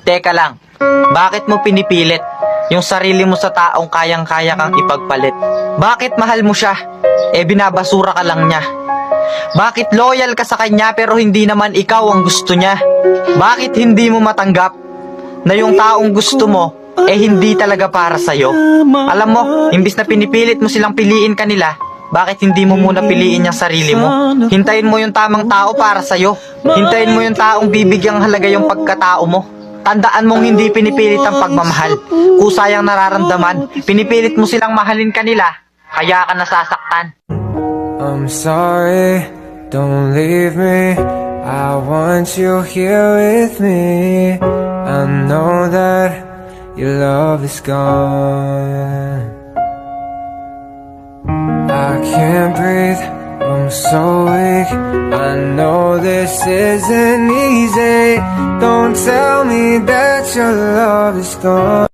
Teka lang, bakit mo pinipilit yung sarili mo sa taong kayang-kaya kang ipagpalit? Bakit mahal mo siya, binabasura ka lang niya? Bakit loyal ka sa kanya pero hindi naman ikaw ang gusto niya? Bakit hindi mo matanggap na yung taong gusto mo hindi talaga para sa'yo? Alam mo, imbis na pinipilit mo silang piliin kanila, bakit hindi mo muna piliin yung sarili mo? Hintayin mo yung tamang tao para sa'yo. Hintayin mo yung taong bibigyang halaga yung pagkatao mo. Tandaan mong hindi pinipilit ang pagmamahal. Kusayang nararamdaman, pinipilit mo silang mahalin kanila, kaya ka nasasaktan. I'm sorry, don't leave me. I want you here with me. I know that your love is gone. I can't breathe, I'm so weak. I know this isn't easy. Don't tell me that your love is gone.